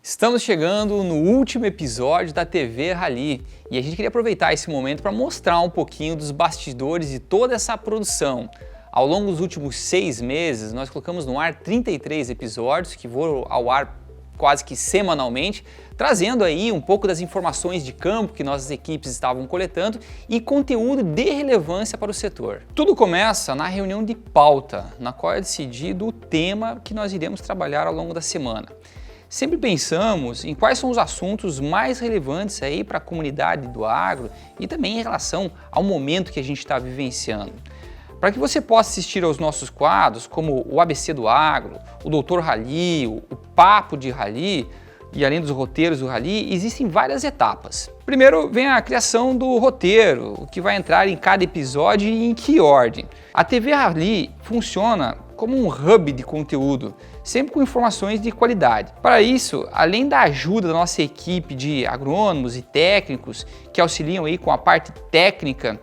Estamos chegando no último episódio da TV Rally e a gente queria aproveitar esse momento para mostrar um pouquinho dos bastidores de toda essa produção. Ao longo dos últimos 6 meses, nós colocamos no ar 33 episódios que vão ao ar quase que semanalmente, trazendo aí um pouco das informações de campo que nossas equipes estavam coletando e conteúdo de relevância para o setor. Tudo começa na reunião de pauta, na qual é decidido o tema que nós iremos trabalhar ao longo da semana. Sempre pensamos em quais são os assuntos mais relevantes aí para a comunidade do agro e também em relação ao momento que a gente está vivenciando. Para que você possa assistir aos nossos quadros, como o ABC do Agro, o Doutor Rally, o Papo de Rally e além dos roteiros do Rally, existem várias etapas. Primeiro vem a criação do roteiro, o que vai entrar em cada episódio e em que ordem. A TV Rally funciona como um hub de conteúdo, sempre com informações de qualidade. Para isso, além da ajuda da nossa equipe de agrônomos e técnicos que auxiliam aí com a parte técnica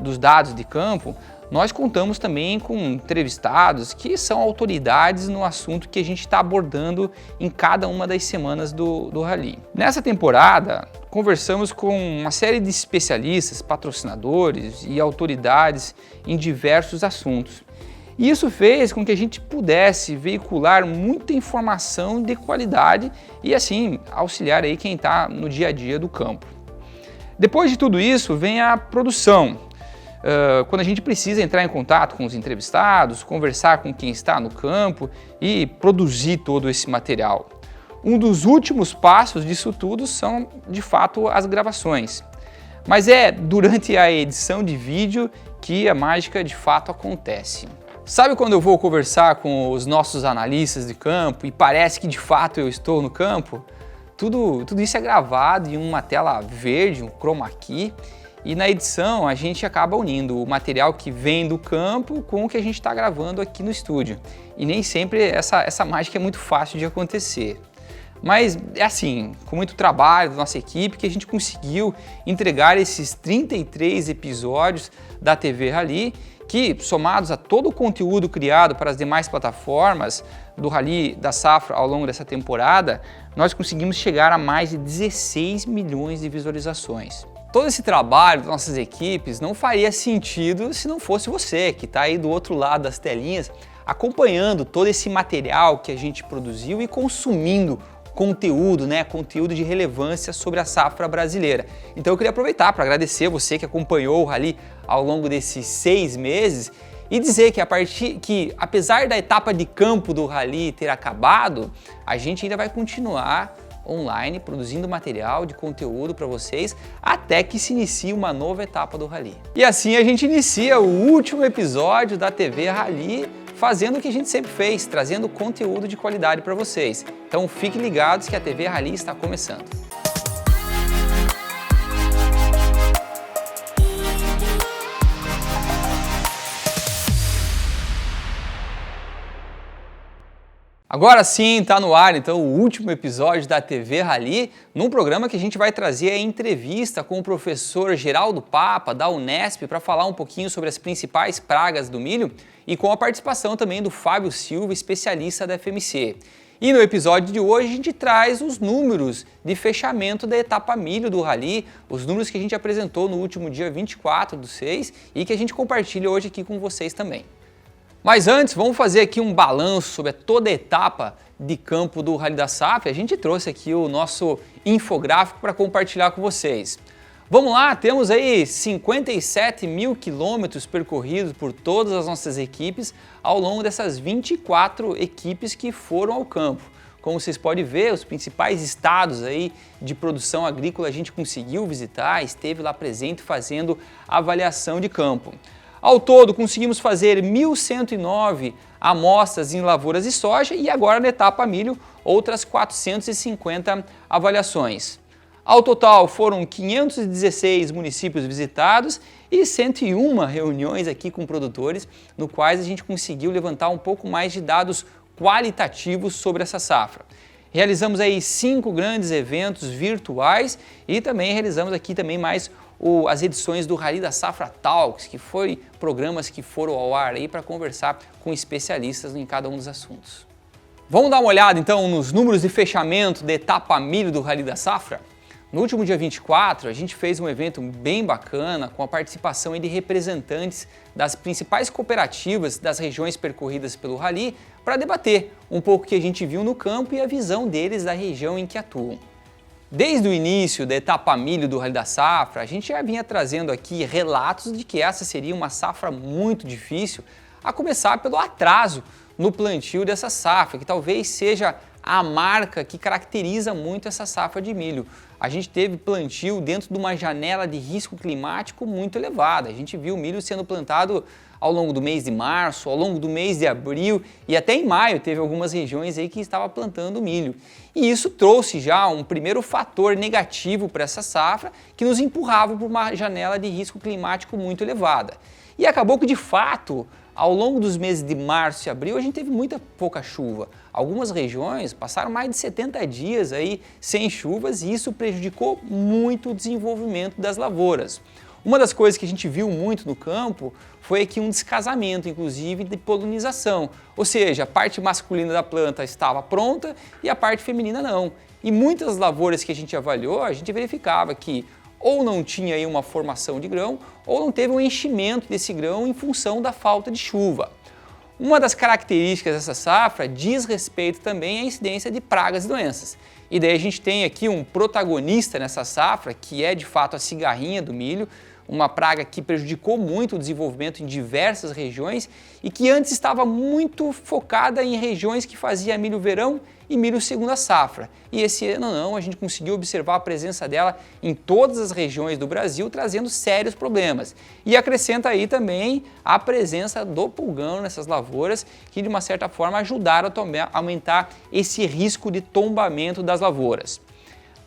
dos dados de campo, nós contamos também com entrevistados que são autoridades no assunto que a gente está abordando em cada uma das semanas do Rally. Nessa temporada, conversamos com uma série de especialistas, patrocinadores e autoridades em diversos assuntos. E isso fez com que a gente pudesse veicular muita informação de qualidade e assim auxiliar aí quem está no dia a dia do campo. Depois de tudo isso vem a produção. Quando a gente precisa entrar em contato com os entrevistados, conversar com quem está no campo e produzir todo esse material. Um dos últimos passos disso tudo são, de fato, as gravações. Mas é durante a edição de vídeo que a mágica de fato acontece. Sabe quando eu vou conversar com os nossos analistas de campo e parece que de fato eu estou no campo? Tudo isso é gravado em uma tela verde, um chroma key, e na edição a gente acaba unindo o material que vem do campo com o que a gente está gravando aqui no estúdio. E nem sempre essa mágica é muito fácil de acontecer. Mas é assim, com muito trabalho da nossa equipe, que a gente conseguiu entregar esses 33 episódios da TV Rally, que, somados a todo o conteúdo criado para as demais plataformas do Rally da Safra ao longo dessa temporada, nós conseguimos chegar a mais de 16 milhões de visualizações. Todo esse trabalho das nossas equipes não faria sentido se não fosse você, que está aí do outro lado das telinhas, acompanhando todo esse material que a gente produziu e consumindo conteúdo, conteúdo de relevância sobre a safra brasileira. Então eu queria aproveitar para agradecer você que acompanhou o Rally ao longo desses 6 meses e dizer que apesar da etapa de campo do Rally ter acabado, a gente ainda vai continuar online produzindo material de conteúdo para vocês até que se inicie uma nova etapa do Rally. E assim a gente inicia o último episódio da TV Rally, fazendo o que a gente sempre fez, trazendo conteúdo de qualidade para vocês. Então fiquem ligados que a TV Rally está começando. Agora sim, está no ar então o último episódio da TV Rally, num programa que a gente vai trazer a entrevista com o professor Geraldo Papa, da Unesp, para falar um pouquinho sobre as principais pragas do milho e com a participação também do Fábio Silva, especialista da FMC. E no episódio de hoje a gente traz os números de fechamento da etapa milho do Rally, os números que a gente apresentou no último dia 24/6 e que a gente compartilha hoje aqui com vocês também. Mas antes, vamos fazer aqui um balanço sobre toda a etapa de campo do Rally da Safra. A gente trouxe aqui o nosso infográfico para compartilhar com vocês. Vamos lá, temos aí 57 mil quilômetros percorridos por todas as nossas equipes ao longo dessas 24 equipes que foram ao campo. Como vocês podem ver, os principais estados aí de produção agrícola a gente conseguiu visitar, esteve lá presente fazendo avaliação de campo. Ao todo, conseguimos fazer 1.109 amostras em lavouras de soja e agora na etapa milho, outras 450 avaliações. Ao total, foram 516 municípios visitados e 101 reuniões aqui com produtores, no quais a gente conseguiu levantar um pouco mais de dados qualitativos sobre essa safra. Realizamos aí 5 grandes eventos virtuais e também realizamos aqui também mais as edições do Rally da Safra Talks, que foi programas que foram ao ar aí para conversar com especialistas em cada um dos assuntos. Vamos dar uma olhada então nos números de fechamento da etapa milho do Rally da Safra? No último dia 24, a gente fez um evento bem bacana com a participação de representantes das principais cooperativas das regiões percorridas pelo Rally para debater um pouco o que a gente viu no campo e a visão deles da região em que atuam. Desde o início da etapa milho do Rally da Safra, a gente já vinha trazendo aqui relatos de que essa seria uma safra muito difícil, a começar pelo atraso no plantio dessa safra, que talvez seja a marca que caracteriza muito essa safra de milho. A gente teve plantio dentro de uma janela de risco climático muito elevada. A gente viu o milho sendo plantado ao longo do mês de março, ao longo do mês de abril e até em maio teve algumas regiões aí que estava plantando milho. E isso trouxe já um primeiro fator negativo para essa safra que nos empurrava para uma janela de risco climático muito elevada. E acabou que de fato, ao longo dos meses de março e abril, a gente teve muita pouca chuva. Algumas regiões passaram mais de 70 dias aí sem chuvas e isso prejudicou muito o desenvolvimento das lavouras. Uma das coisas que a gente viu muito no campo foi aqui um descasamento, inclusive, de polinização. Ou seja, a parte masculina da planta estava pronta e a parte feminina não. E muitas lavouras que a gente avaliou, a gente verificava que ou não tinha aí uma formação de grão, ou não teve um enchimento desse grão em função da falta de chuva. Uma das características dessa safra diz respeito também à incidência de pragas e doenças. E daí a gente tem aqui um protagonista nessa safra, que é de fato a cigarrinha do milho, uma praga que prejudicou muito o desenvolvimento em diversas regiões e que antes estava muito focada em regiões que fazia milho verão e milho segunda safra. E esse ano não, a gente conseguiu observar a presença dela em todas as regiões do Brasil, trazendo sérios problemas. E acrescenta aí também a presença do pulgão nessas lavouras, que de uma certa forma ajudaram a aumentar esse risco de tombamento das lavouras.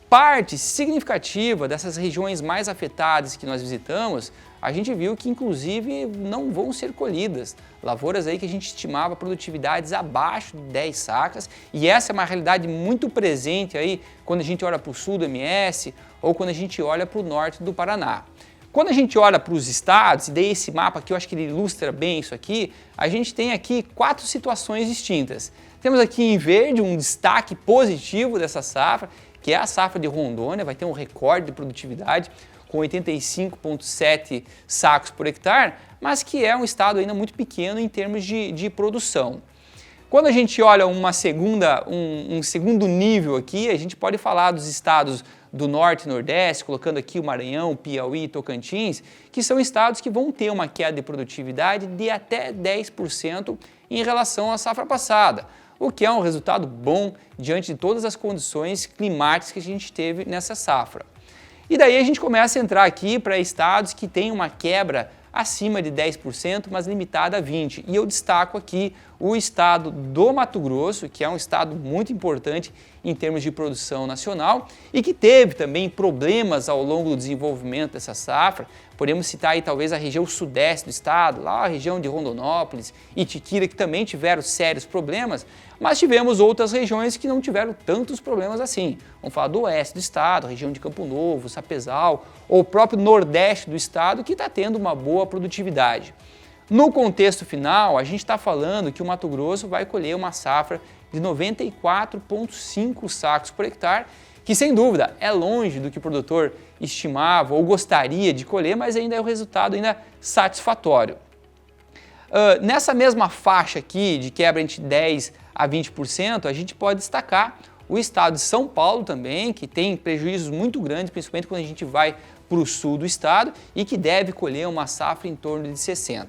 Parte significativa dessas regiões mais afetadas que nós visitamos, a gente viu que inclusive não vão ser colhidas. Lavouras aí que a gente estimava produtividades abaixo de 10 sacas e essa é uma realidade muito presente aí quando a gente olha para o sul do MS ou quando a gente olha para o norte do Paraná. Quando a gente olha para os estados, e daí esse mapa aqui eu acho que ele ilustra bem isso aqui, a gente tem aqui 4 situações distintas. Temos aqui em verde um destaque positivo dessa safra, que é a safra de Rondônia, vai ter um recorde de produtividade com 85,7 sacos por hectare, mas que é um estado ainda muito pequeno em termos de produção. Quando a gente olha um segundo nível aqui, a gente pode falar dos estados do Norte e Nordeste, colocando aqui o Maranhão, Piauí e Tocantins, que são estados que vão ter uma queda de produtividade de até 10% em relação à safra passada, o que é um resultado bom diante de todas as condições climáticas que a gente teve nessa safra. E daí a gente começa a entrar aqui para estados que têm uma quebra acima de 10%, mas limitada a 20%. E eu destaco aqui o estado do Mato Grosso, que é um estado muito importante em termos de produção nacional e que teve também problemas ao longo do desenvolvimento dessa safra. Podemos citar aí talvez a região sudeste do estado, lá a região de Rondonópolis e Itiquira, que também tiveram sérios problemas, mas tivemos outras regiões que não tiveram tantos problemas assim. Vamos falar do oeste do estado, região de Campo Novo, Sapezal, ou o próprio nordeste do estado, que está tendo uma boa produtividade. No contexto final, a gente está falando que o Mato Grosso vai colher uma safra de 94,5 sacos por hectare, que sem dúvida é longe do que o produtor estimava ou gostaria de colher, mas ainda é um resultado ainda satisfatório. Nessa mesma faixa aqui de quebra entre 10% a 20%, a gente pode destacar o estado de São Paulo também, que tem prejuízos muito grandes, principalmente quando a gente vai para o sul do estado e que deve colher uma safra em torno de 60%.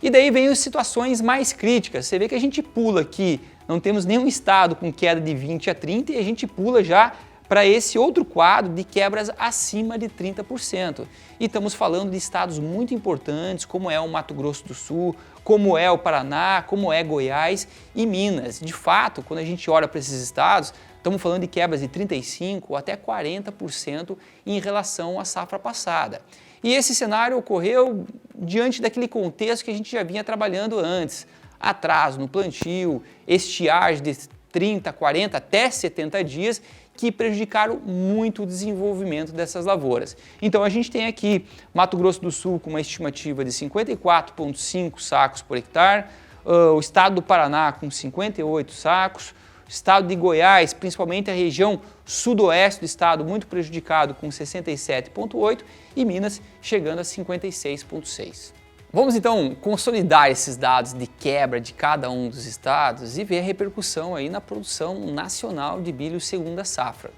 E daí vem as situações mais críticas. Você vê que a gente pula aqui, não temos nenhum estado com queda de 20% a 30% e a gente pula já para esse outro quadro de quebras acima de 30%. E estamos falando de estados muito importantes, como é o Mato Grosso do Sul, como é o Paraná, como é Goiás e Minas. De fato, quando a gente olha para esses estados, estamos falando de quebras de 35% até 40% em relação à safra passada. E esse cenário ocorreu diante daquele contexto que a gente já vinha trabalhando antes. Atraso no plantio, estiagem de 30, 40 até 70 dias que prejudicaram muito o desenvolvimento dessas lavouras. Então a gente tem aqui Mato Grosso do Sul com uma estimativa de 54,5 sacos por hectare, o estado do Paraná com 58 sacos, o estado de Goiás, principalmente a região sudoeste do estado, muito prejudicado com 67,8 e Minas chegando a 56,6. Vamos então consolidar esses dados de quebra de cada um dos estados e ver a repercussão aí na produção nacional de milho segunda safra.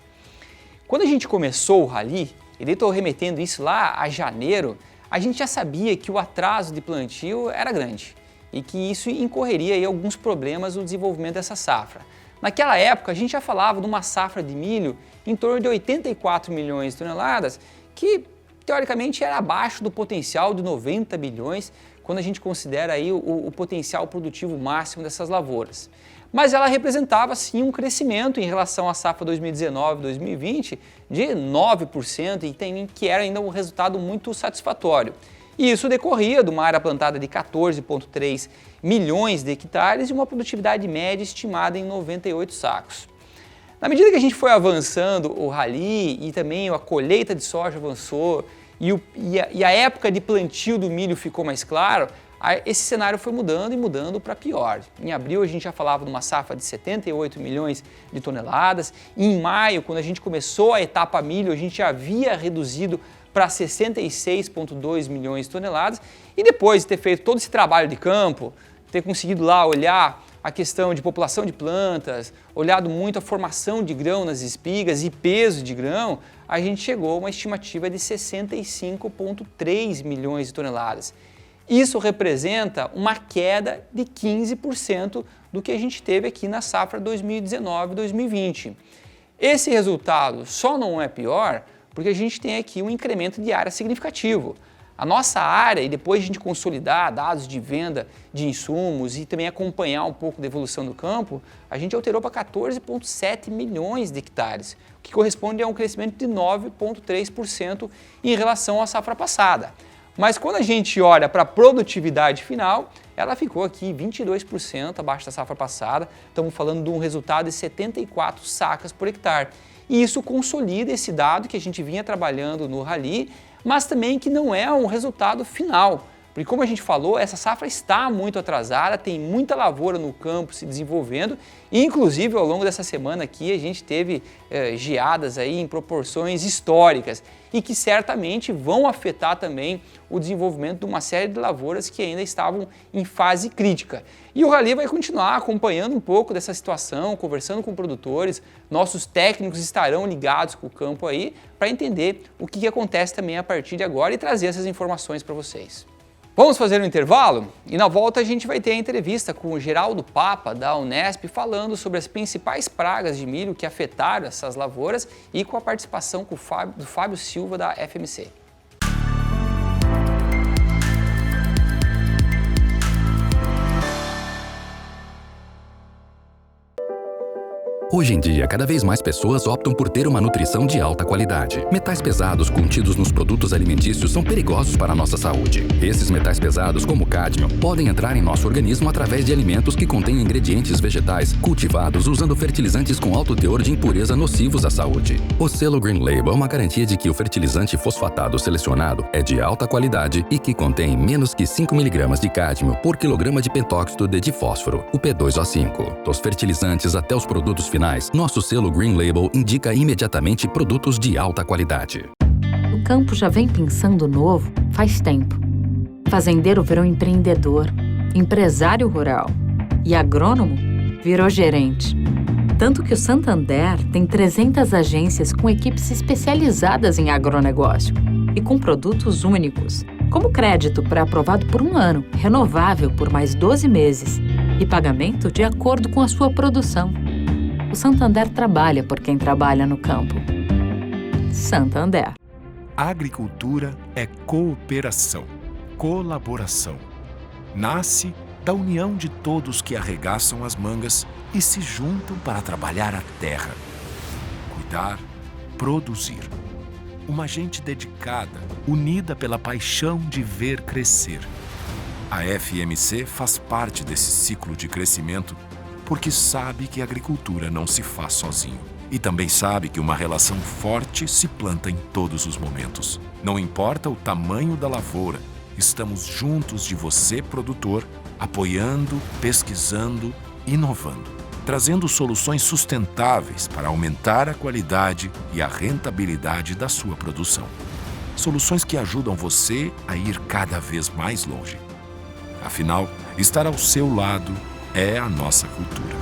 Quando a gente começou o rally, e estou remetendo isso lá a janeiro, a gente já sabia que o atraso de plantio era grande e que isso incorreria em alguns problemas no desenvolvimento dessa safra. Naquela época, a gente já falava de uma safra de milho em torno de 84 milhões de toneladas, que teoricamente era abaixo do potencial de 90 milhões, quando a gente considera aí o potencial produtivo máximo dessas lavouras. Mas ela representava sim um crescimento em relação à safra 2019-2020 de 9% e que era ainda um resultado muito satisfatório. E isso decorria de uma área plantada de 14,3 milhões de hectares e uma produtividade média estimada em 98 sacos. Na medida que a gente foi avançando o rally e também a colheita de soja avançou e a época de plantio do milho ficou mais claro, esse cenário foi mudando e mudando para pior. Em abril a gente já falava de uma safra de 78 milhões de toneladas. Em maio, quando a gente começou a etapa milho, a gente já havia reduzido para 66,2 milhões de toneladas. E depois de ter feito todo esse trabalho de campo, ter conseguido lá olhar a questão de população de plantas, olhado muito a formação de grão nas espigas e peso de grão, a gente chegou a uma estimativa de 65,3 milhões de toneladas. Isso representa uma queda de 15% do que a gente teve aqui na safra 2019-2020. Esse resultado só não é pior porque a gente tem aqui um incremento de área significativo. A nossa área, e depois de a gente consolidar dados de venda de insumos e também acompanhar um pouco da evolução do campo, a gente alterou para 14,7 milhões de hectares, o que corresponde a um crescimento de 9,3% em relação à safra passada. Mas quando a gente olha para a produtividade final, ela ficou aqui 22% abaixo da safra passada. Estamos falando de um resultado de 74 sacas por hectare. E isso consolida esse dado que a gente vinha trabalhando no rally, mas também que não é um resultado final. Porque como a gente falou, essa safra está muito atrasada, tem muita lavoura no campo se desenvolvendo e inclusive ao longo dessa semana aqui a gente teve geadas aí em proporções históricas e que certamente vão afetar também o desenvolvimento de uma série de lavouras que ainda estavam em fase crítica. E o Rally vai continuar acompanhando um pouco dessa situação, conversando com produtores, nossos técnicos estarão ligados com o campo aí para entender o que acontece também a partir de agora e trazer essas informações para vocês. Vamos fazer um intervalo? E na volta a gente vai ter a entrevista com o Geraldo Papa, da Unesp, falando sobre as principais pragas de milho que afetaram essas lavouras e com a participação do Fábio Silva, da FMC. Hoje em dia, cada vez mais pessoas optam por ter uma nutrição de alta qualidade. Metais pesados contidos nos produtos alimentícios são perigosos para a nossa saúde. Esses metais pesados, como o cádmio, podem entrar em nosso organismo através de alimentos que contêm ingredientes vegetais cultivados usando fertilizantes com alto teor de impureza nocivos à saúde. O selo Green Label é uma garantia de que o fertilizante fosfatado selecionado é de alta qualidade e que contém menos que 5 mg de cádmio por quilograma de pentóxido de difósforo, o P2O5. Dos fertilizantes até os produtos finais, nosso selo Green Label indica imediatamente produtos de alta qualidade. O campo já vem pensando novo faz tempo. Fazendeiro virou empreendedor, empresário rural e agrônomo virou gerente. Tanto que o Santander tem 300 agências com equipes especializadas em agronegócio e com produtos únicos, como crédito pré-aprovado por 1 ano, renovável por mais 12 meses e pagamento de acordo com a sua produção. O Santander trabalha por quem trabalha no campo. Santander. A agricultura é cooperação, colaboração. Nasce da união de todos que arregaçam as mangas e se juntam para trabalhar a terra. Cuidar, produzir. Uma gente dedicada, unida pela paixão de ver crescer. A FMC faz parte desse ciclo de crescimento porque sabe que a agricultura não se faz sozinho. E também sabe que uma relação forte se planta em todos os momentos. Não importa o tamanho da lavoura, estamos juntos de você, produtor, apoiando, pesquisando, inovando, trazendo soluções sustentáveis para aumentar a qualidade e a rentabilidade da sua produção. Soluções que ajudam você a ir cada vez mais longe. Afinal, estar ao seu lado é a nossa cultura.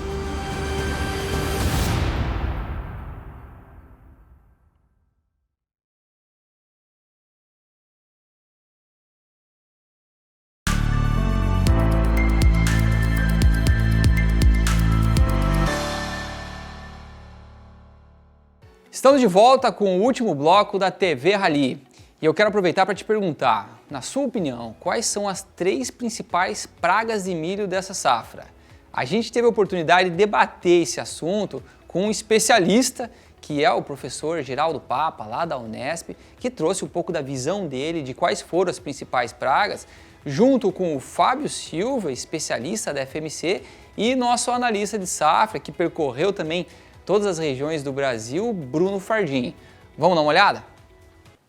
Estamos de volta com o último bloco da TV Rally. E eu quero aproveitar para te perguntar, na sua opinião, quais são as 3 principais pragas de milho dessa safra? A gente teve a oportunidade de debater esse assunto com um especialista, que é o professor Geraldo Papa, lá da Unesp, que trouxe um pouco da visão dele de quais foram as principais pragas, junto com o Fábio Silva, especialista da FMC, e nosso analista de safra, que percorreu também todas as regiões do Brasil, Bruno Fardim. Vamos dar uma olhada?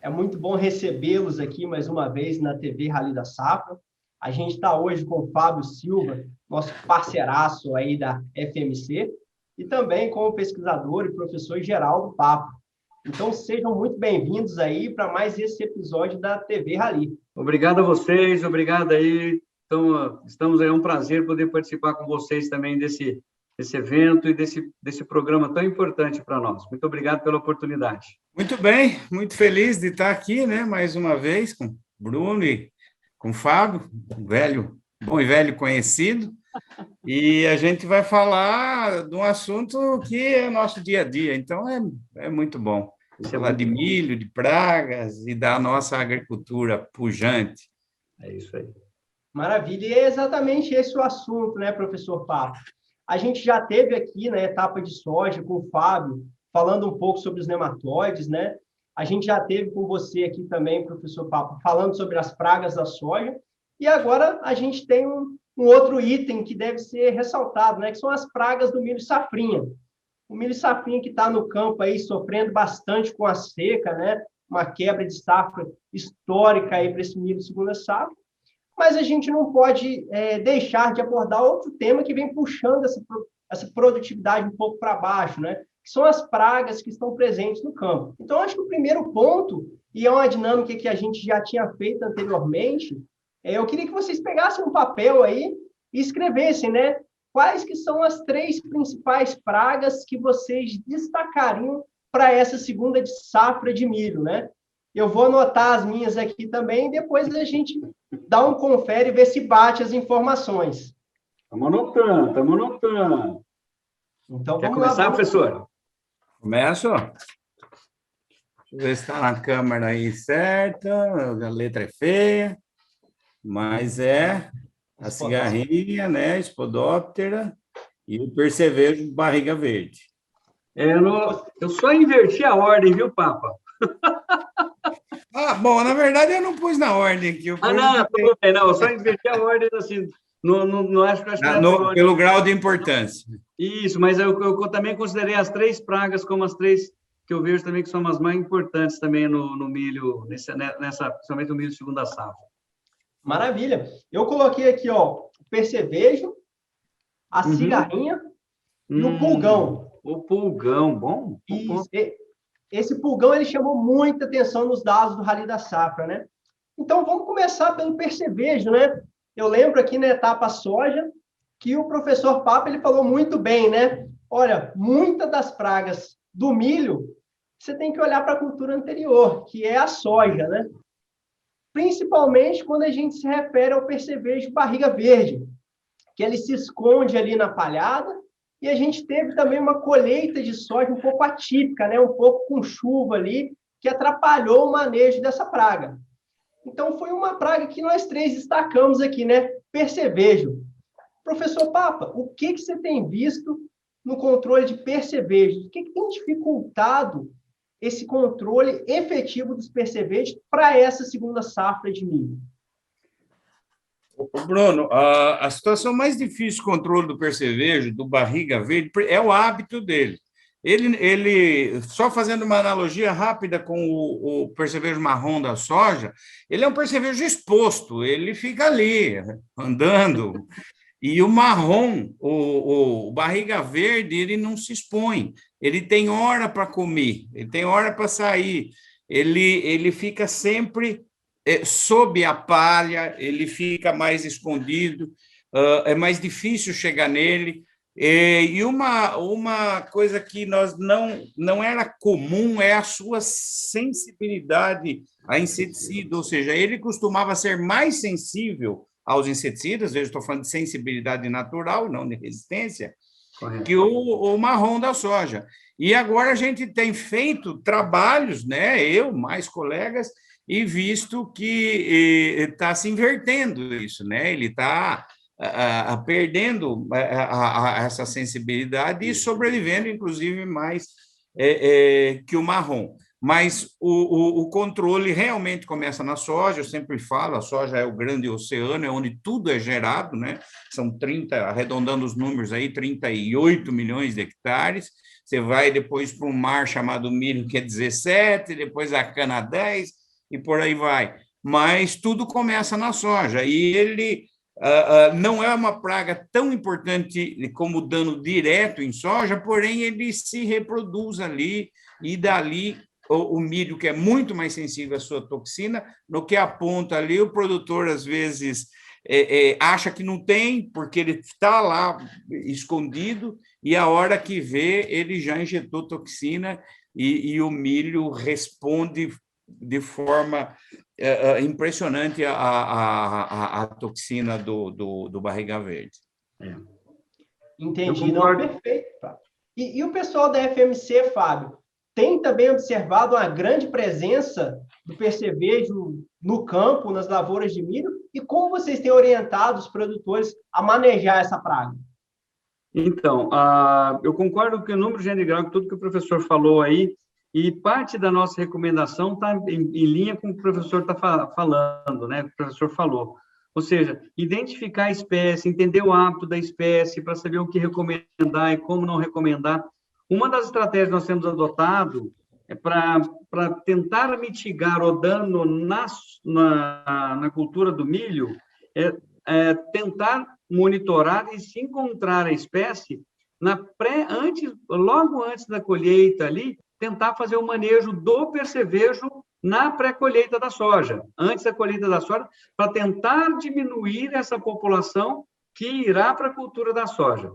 É muito bom recebê-los aqui mais uma vez na TV Rally da Safra. A gente está hoje com o Fábio Silva, nosso parceiraço aí da FMC, e também com o pesquisador e professor Geraldo Papa. Então, sejam muito bem-vindos aí para mais esse episódio da TV Rally. Obrigado a vocês, obrigado aí. Então, estamos aí, é um prazer poder participar com vocês também desse evento e desse programa tão importante para nós. Muito obrigado pela oportunidade. Muito bem, muito feliz de estar aqui, né, mais uma vez com o Bruno e com o Fábio, um bom e velho conhecido, e a gente vai falar de um assunto que é nosso dia a dia, então é muito bom. Falar de milho, de pragas e da nossa agricultura pujante. É isso aí. Maravilha, e é exatamente esse o assunto, né, professor Papa? A gente já teve aqui na etapa de soja com o Fábio, falando um pouco sobre os nematóides, né? A gente já teve com você aqui também, professor Papa, falando sobre as pragas da soja. E agora a gente tem um outro item que deve ser ressaltado, né? Que são as pragas do milho safrinha. O milho safrinha que está no campo aí sofrendo bastante com a seca, né? Uma quebra de safra histórica aí para esse milho de segunda safra. Mas a gente não pode deixar de abordar outro tema que vem puxando essa produtividade um pouco para baixo, né? Que são as pragas que estão presentes no campo. Então, acho que o primeiro ponto, e é uma dinâmica que a gente já tinha feito anteriormente, eu queria que vocês pegassem um papel aí e escrevessem, né? Quais que são as 3 principais pragas que vocês destacariam para essa segunda safra de milho, né? Eu vou anotar as minhas aqui também, e depois a gente dá um confere e vê se bate as informações. Estamos anotando. Então, Quer vamos começar, lá, professor? Começo. Deixa eu ver se está na câmera aí certa, a letra é feia, mas é a cigarrinha, né, Spodoptera, e o percevejo barriga verde. Eu só inverti a ordem, viu, Papa? Ah, bom, na verdade eu não pus na ordem aqui. Não, tudo bem, não, eu só inverti a ordem, assim, não acho que pelo grau de importância. Isso, mas eu também considerei as 3 pragas como as 3 que eu vejo também que são as mais importantes também no milho, principalmente no milho de segunda safra. Maravilha. Eu coloquei aqui, ó, o percevejo, a cigarrinha e o pulgão. O pulgão, bom. Isso. Esse pulgão ele chamou muita atenção nos dados do Rally da Safra, né? Então, vamos começar pelo percevejo, né? Eu lembro aqui na etapa soja que o professor Papa ele falou muito bem, né? Olha, muitas das pragas do milho, você tem que olhar para a cultura anterior, que é a soja, né? Principalmente quando a gente se refere ao percevejo barriga verde, que ele se esconde ali na palhada. E a gente teve também uma colheita de soja um pouco atípica, né? Um pouco com chuva ali, que atrapalhou o manejo dessa praga. Então, foi uma praga que nós 3 destacamos aqui, né? Percevejo. Professor Papa, o que você tem visto no controle de percevejos? O que tem dificultado esse controle efetivo dos percevejos para essa segunda safra de milho? Bruno, a situação mais difícil de controle do percevejo, do barriga verde, é o hábito dele. só fazendo uma analogia rápida com o percevejo marrom da soja, ele é um percevejo exposto, ele fica ali, andando. E o marrom, o barriga verde, ele não se expõe, ele tem hora para comer, ele tem hora para sair, ele fica sempre sob a palha, ele fica mais escondido, é mais difícil chegar nele. E uma coisa que não era comum é a sua sensibilidade a inseticida, ou seja, ele costumava ser mais sensível aos inseticidas, eu estou falando de sensibilidade natural, não de resistência, correto, que o marrom da soja. E agora a gente tem feito trabalhos, né, eu, mais colegas, e visto que está se invertendo isso, né? Ele está perdendo essa sensibilidade e sobrevivendo, inclusive, mais que o marrom. Mas o controle realmente começa na soja, eu sempre falo, a soja é o grande oceano, é onde tudo é gerado, né? São 30, arredondando os números aí, 38 milhões de hectares, você vai depois para um mar chamado milho, que é 17, depois a cana 10, e por aí vai. Mas tudo começa na soja, e ele não é uma praga tão importante como o dano direto em soja, porém ele se reproduz ali, e dali o milho, que é muito mais sensível à sua toxina, no que aponta ali, o produtor, às vezes, acha que não tem, porque ele está lá escondido, e a hora que vê, ele já injetou toxina, e o milho responde de forma impressionante a toxina do barriga verde. Entendi, não, perfeito, Fábio. E o pessoal da FMC, Fábio, tem também observado uma grande presença do percevejo no campo, nas lavouras de milho, e como vocês têm orientado os produtores a manejar essa praga? Então, eu concordo com o número geral, com tudo que o professor falou aí, e parte da nossa recomendação está em linha com o que o professor está falando, né? O professor falou. Ou seja, identificar a espécie, entender o hábito da espécie, para saber o que recomendar e como não recomendar. Uma das estratégias que nós temos adotado é para tentar mitigar o dano na cultura do milho, tentar monitorar e se encontrar a espécie logo antes da colheita ali, tentar fazer o manejo do percevejo na pré-colheita da soja, antes da colheita da soja, para tentar diminuir essa população que irá para a cultura da soja.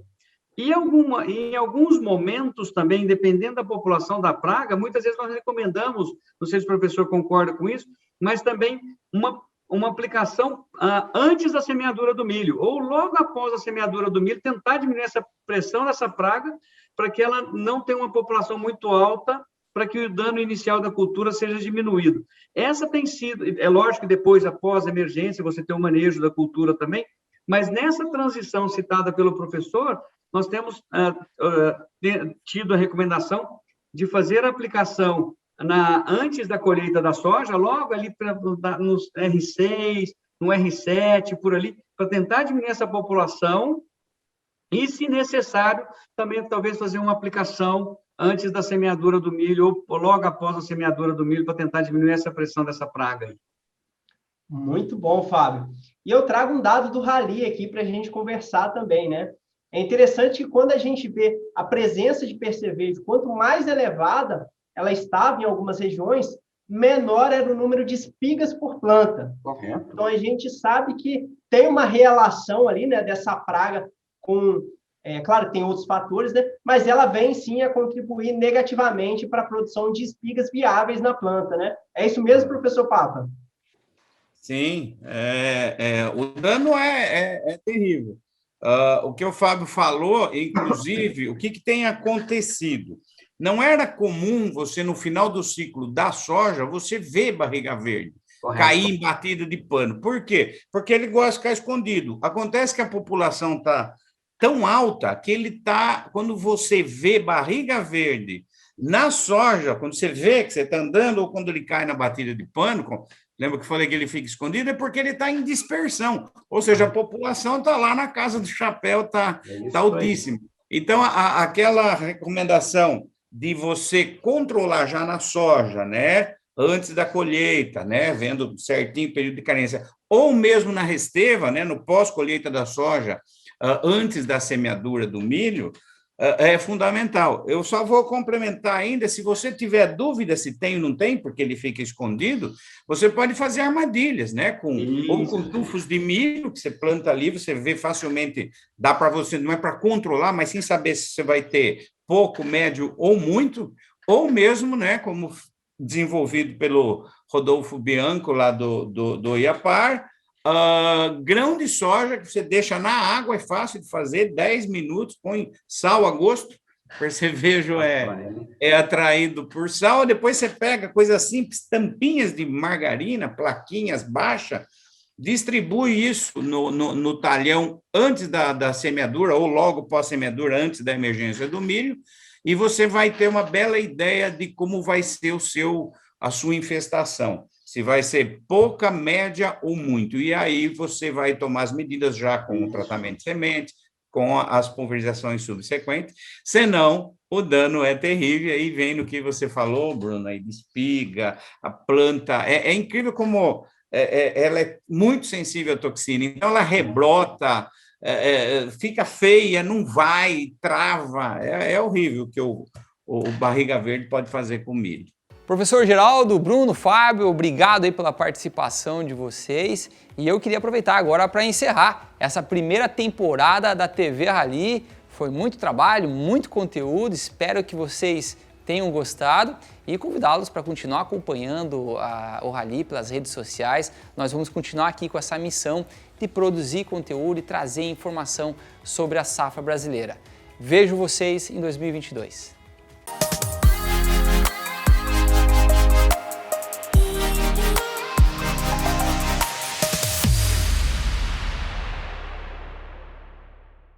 E em alguns momentos também, dependendo da população da praga, muitas vezes nós recomendamos, não sei se o professor concorda com isso, mas também uma aplicação antes da semeadura do milho, ou logo após a semeadura do milho, tentar diminuir essa pressão dessa praga, para que ela não tenha uma população muito alta, para que o dano inicial da cultura seja diminuído. Essa tem sido, é lógico que depois, após a emergência, você tem o manejo da cultura também, mas nessa transição citada pelo professor, nós temos tido a recomendação de fazer a aplicação antes da colheita da soja, logo ali nos R6, no R7, por ali, para tentar diminuir essa população e, se necessário, também talvez fazer uma aplicação antes da semeadura do milho ou logo após a semeadura do milho para tentar diminuir essa pressão dessa praga. Muito bom, Fábio. E eu trago um dado do Rally aqui para a gente conversar também, né? É interessante que quando a gente vê a presença de percevejo, quanto mais elevada ela estava em algumas regiões, menor era o número de espigas por planta. Correto. Então, a gente sabe que tem uma relação ali, né, dessa praga com... claro, tem outros fatores, né, mas ela vem, sim, a contribuir negativamente para a produção de espigas viáveis na planta, né? É isso mesmo, professor Papa? Sim, o dano é terrível. O que o Fábio falou, inclusive, o que tem acontecido? Não era comum você, no final do ciclo da soja, você ver barriga verde, correto, cair em batida de pano. Por quê? Porque ele gosta de ficar escondido. Acontece que a população está tão alta que ele está, quando você vê barriga verde na soja, quando você vê que você está andando ou quando ele cai na batida de pano, lembra que eu falei que ele fica escondido? É porque ele está em dispersão, ou seja, a população está lá na casa do chapéu, está altíssima. Então, aquela recomendação de você controlar já na soja, né? Antes da colheita, né? Vendo certinho o período de carência, ou mesmo na resteva, né? No pós-colheita da soja, antes da semeadura do milho, é fundamental. Eu só vou complementar ainda, se você tiver dúvida se tem ou não tem, porque ele fica escondido, você pode fazer armadilhas, né? Ou com tufos de milho, que você planta ali, você vê facilmente, dá para você, não é para controlar, mas sim saber se você vai ter pouco, médio ou muito, ou mesmo, né, como desenvolvido pelo Rodolfo Bianco, lá do IAPAR, grão de soja que você deixa na água, é fácil de fazer, 10 minutos, põe sal a gosto, percevejo é atraído por sal, depois você pega coisas simples, tampinhas de margarina, plaquinhas baixas, distribui isso no talhão antes da semeadura, ou logo pós-semeadura, antes da emergência do milho, e você vai ter uma bela ideia de como vai ser a sua infestação. Se vai ser pouca, média ou muito. E aí você vai tomar as medidas já com o tratamento de semente, com as pulverizações subsequentes, senão o dano é terrível. Aí vem no que você falou, Bruno, aí de espiga, a planta. É incrível como ela é muito sensível à toxina, então ela rebrota, fica feia, não vai, trava. É horrível o que o barriga verde pode fazer com o milho. Professor Geraldo, Bruno, Fábio, obrigado aí pela participação de vocês. E eu queria aproveitar agora para encerrar essa primeira temporada da TV Rally. Foi muito trabalho, muito conteúdo, espero que vocês tenham gostado e convidá-los para continuar acompanhando o Rally pelas redes sociais. Nós vamos continuar aqui com essa missão de produzir conteúdo e trazer informação sobre a safra brasileira. Vejo vocês em 2022.